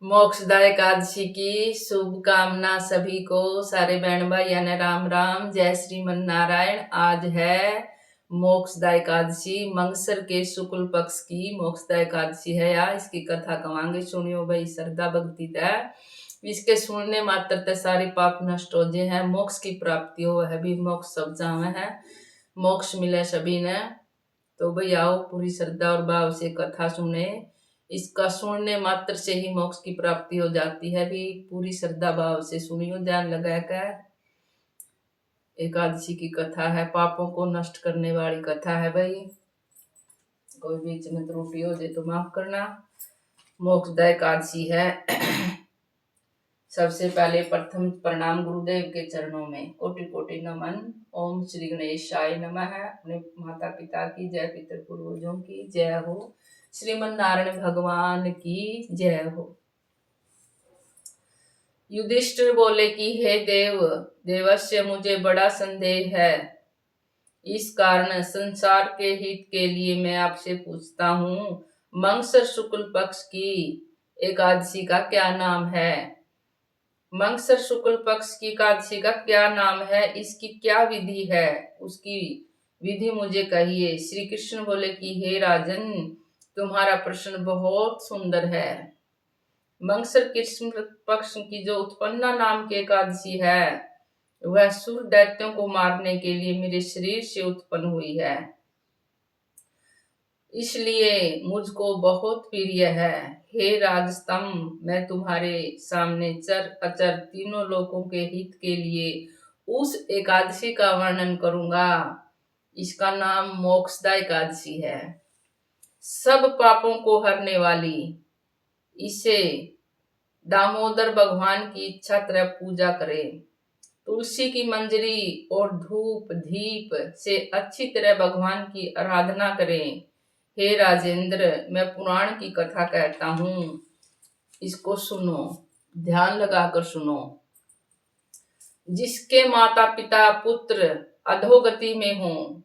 मोक्षदा एकादशी की शुभकामना सभी को। सारे बहन भाई यानी राम राम, जय श्रीमन नारायण। आज है मोक्षदा एकादशी, मंगसर के शुक्ल पक्ष की मोक्षदा एकादशी है। यार इसकी कथा कवांगे, सुनियो भाई श्रद्धा भक्ति है। इसके सुनने मात्र ते सारे पाप नष्ट हो जाए हैं, मोक्ष की प्राप्ति हो है भी, मोक्ष सब जावे है, मोक्ष मिले सभी ने। तो भाई आओ पूरी श्रद्धा और भाव से कथा सुने। इसका सुनने मात्र से ही मोक्ष की प्राप्ति हो जाती है भी, पूरी श्रद्धा भाव से सुनियो, ध्यान लगाकर। एकादशी की कथा है, पापों को नष्ट करने वाली कथा है भाई। कोई बीच में त्रुटि हो जाए तो माफ करना। मोक्षदा एकादशी है। सबसे पहले प्रथम प्रणाम गुरुदेव के चरणों में, कोटि कोटि नमन। ओम श्री गणेशाय नमः। अपने माता पिता की जय, पितृ पूर्वजों की जय हो, श्रीमन नारायण भगवान की जय हो। युधिष्ठिर बोले कि हे देव, देवस्य मुझे बड़ा संदेह है। इस कारण संसार के हित के लिए मैं आपसे पूछता हूँ, मंगसर शुक्ल पक्ष की एकादशी का क्या नाम है? मंगसर शुक्ल पक्ष की एकादशी का क्या नाम है? इसकी क्या विधि है? उसकी विधि मुझे कहिए। श्री कृष्ण बोले कि हे राजन, तुम्हारा प्रश्न बहुत सुंदर है। मंगसर कृष्ण पक्ष की जो उत्पन्ना नाम की एकादशी है, वह सुर दैत्यों को मारने के लिए मेरे शरीर से उत्पन्न हुई है, इसलिए मुझको बहुत प्रिय है। हे राजस्तंभ, मैं तुम्हारे सामने चर अचर तीनों लोकों के हित के लिए उस एकादशी का वर्णन करूंगा। इसका नाम मोक्षदा एकादशी है, सब पापों को हरने वाली। इसे दामोदर भगवान की इच्छा तरह पूजा करें। तुलसी की मंजरी और धूप दीप से अच्छी तरह भगवान की आराधना करें। हे राजेंद्र, मैं पुराण की कथा कहता हूँ, इसको सुनो, ध्यान लगाकर सुनो। जिसके माता पिता पुत्र अधोगति में हों,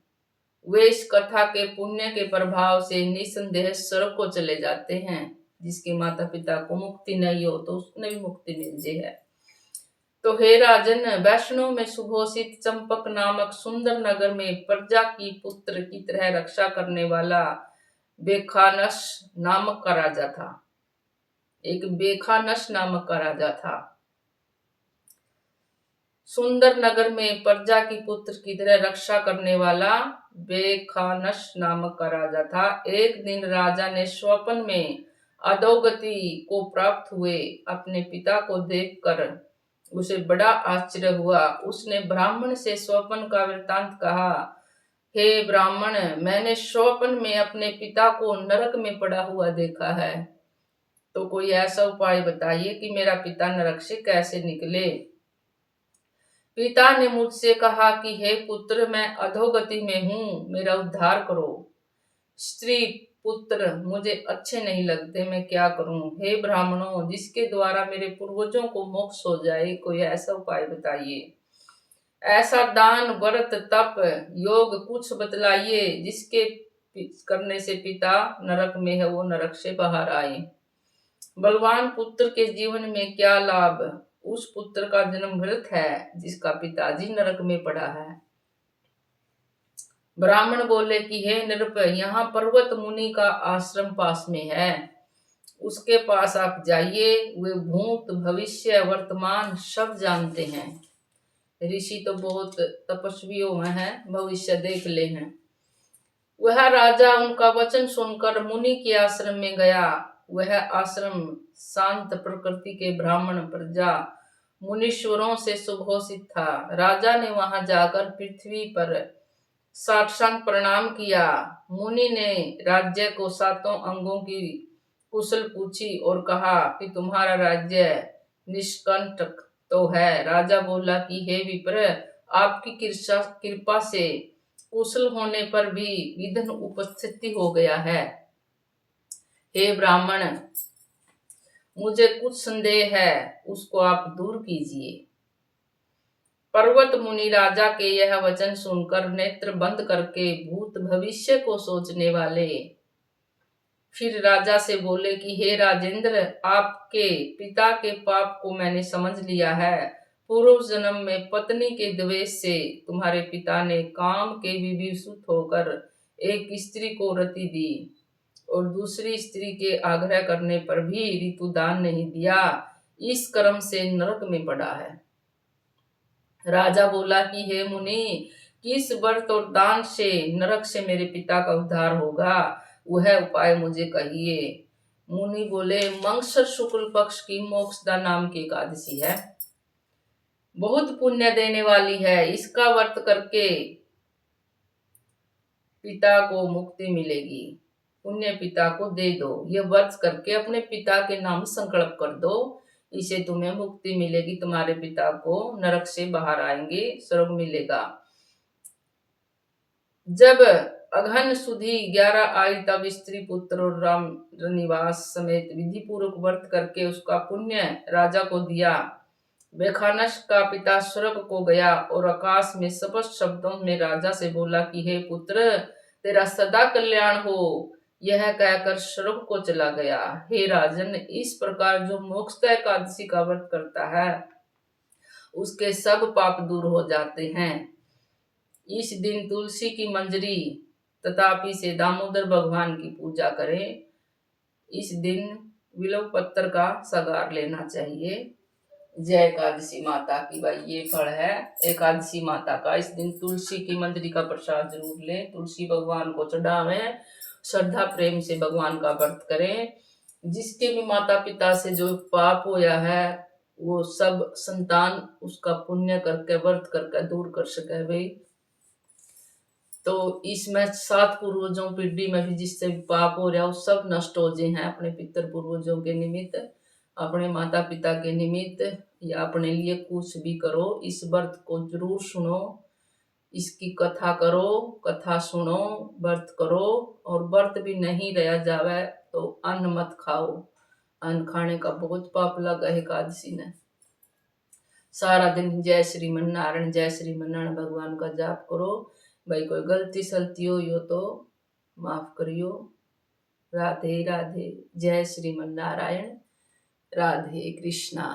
वे इस कथा के पुण्य के प्रभाव से निसंदेह स्वर्ग को चले जाते हैं। जिसके माता पिता को मुक्ति नहीं हो तो उसने भी मुक्ति मिल जाए है। तो हे राजन, वैष्णव में सुघोषित चंपक नामक सुंदर नगर में प्रजा की पुत्र की तरह रक्षा करने वाला बेखानस नामक का राजा था। एक बेखानस नामक का राजा था। सुंदर नगर में प्रजा की पुत्र की तरह रक्षा करने वाला बेखानस नामक का राजा था। एक दिन राजा ने स्वप्न में अधोगति को प्राप्त हुए अपने पिता को देखकर उसे बड़ा आश्चर्य हुआ। उसने ब्राह्मण से स्वप्न का वृत्तांत कहा। हे ब्राह्मण, मैंने स्वप्न में अपने पिता को नरक में पड़ा हुआ देखा है, तो कोई ऐसा उपाय बताइए कि मेरा पिता नरक से कैसे निकले। पिता ने मुझसे कहा कि हे पुत्र, मैं अधोगति में हूँ, मेरा उद्धार करो। स्त्री पुत्र मुझे अच्छे नहीं लगते, मैं क्या करूं। हे ब्राह्मणों, जिसके द्वारा मेरे पूर्वजों को मोक्ष हो जाए, कोई ऐसा उपाय बताइए। ऐसा दान व्रत तप योग कुछ बतलाइए जिसके करने से पिता नरक में है वो नरक से बाहर आए। बलवान पुत्र के जीवन में क्या लाभ? उस पुत्र का जन्म व्यर्थ है जिसका पिताजी नरक में पड़ा है। ब्राह्मण बोले कि हे नृप, यहाँ पर्वत मुनि का आश्रम पास में है, उसके पास आप जाइए। वे भूत भविष्य वर्तमान सब जानते हैं। ऋषि तो बहुत तपस्वी हुए हैं, भविष्य देख ले हैं। वह राजा उनका वचन सुनकर मुनि के आश्रम में गया। वह आश्रम शांत प्रकृति के ब्राह्मण प्रजा मुनीश्वरों से सुघोषित था। राजा ने वहां जाकर पृथ्वी पर साष्टांग प्रणाम किया। मुनि ने राज्य को सातों अंगों की कुशल पूछी और कहा कि तुम्हारा राज्य निष्कंटक तो है। राजा बोला कि हे विप्र, आपकी कृपा से कुशल होने पर भी विघ्न उपस्थिति हो गया है। हे ब्राह्मण, मुझे कुछ संदेह है, उसको आप दूर कीजिए। पर्वत मुनि राजा के यह वचन सुनकर नेत्र बंद करके भूत भविष्य को सोचने वाले फिर राजा से बोले कि हे राजेंद्र, आपके पिता के पाप को मैंने समझ लिया है। पूर्व जन्म में पत्नी के द्वेष से तुम्हारे पिता ने काम के विभीषित होकर एक स्त्री को रति दी और दूसरी स्त्री के आग्रह करने पर भी ऋतुदान नहीं दिया। इस कर्म से नरक में पड़ा है। राजा बोला कि हे मुनि, किस व्रत और दान से नरक से मेरे पिता का उद्धार होगा, वह उपाय मुझे कहिए। मुनि बोले, मंगसर शुक्ल पक्ष की मोक्षदा नाम की एकादशी है, बहुत पुण्य देने वाली है। इसका व्रत करके पिता को मुक्ति मिलेगी। पुण्य पिता को दे दो। ये व्रत करके अपने पिता के नाम संकल्प कर दो, इसे तुम्हें मुक्ति मिलेगी। तुम्हारे पिता को नरक से बाहर आएंगे, स्वर्ग मिलेगा। जब अघन सुधी 11 आई तब स्त्री पुत्र और राम निवास समेत विधि पूर्वक व्रत करके उसका पुण्य राजा को दिया। बेखानस का पिता स्वर्ग को गया और आकाश में स्पष्ट शब्दों में राजा से बोला कि हे पुत्र, तेरा सदा कल्याण हो। यह कहकर स्वर्ग को चला गया। हे राजन, इस प्रकार जो मोक्षदा एकादशी का व्रत करता है उसके सब पाप दूर हो जाते हैं। इस दिन तुलसी की मंजरी तथापि से दामोदर भगवान की पूजा करें। इस दिन विल्व पत्र का सगार लेना चाहिए। जय एकादशी माता की। भाई ये फल है एकादशी माता का। इस दिन तुलसी की मंजरी का प्रसाद जरूर लें, तुलसी भगवान को चढ़ावें, श्रद्धा प्रेम से भगवान का व्रत करें। जिसके भी माता पिता से जो पाप होया है वो सब संतान उसका पुण्य करके व्रत करके दूर कर सके भाई। तो इसमें 7 पूर्वजों पीढ़ी में भी जिससे भी पाप हो रहा वो सब नष्ट हो जाए हैं। अपने पितर पूर्वजों के निमित्त, अपने माता पिता के निमित्त या अपने लिए कुछ भी करो, इस व्रत को जरूर सुनो, इसकी कथा करो, कथा सुनो, व्रत करो। और व्रत भी नहीं रहा जावे तो अन्न मत खाओ, अन्न खाने का बहुत पाप लगा है एकादशी ने। सारा दिन जय श्रीमन नारायण जय श्रीमन नारायण भगवान का जाप करो। भाई कोई गलती सलती हो तो माफ करियो। राधे राधे। जय श्रीमन नारायण। राधे कृष्णा।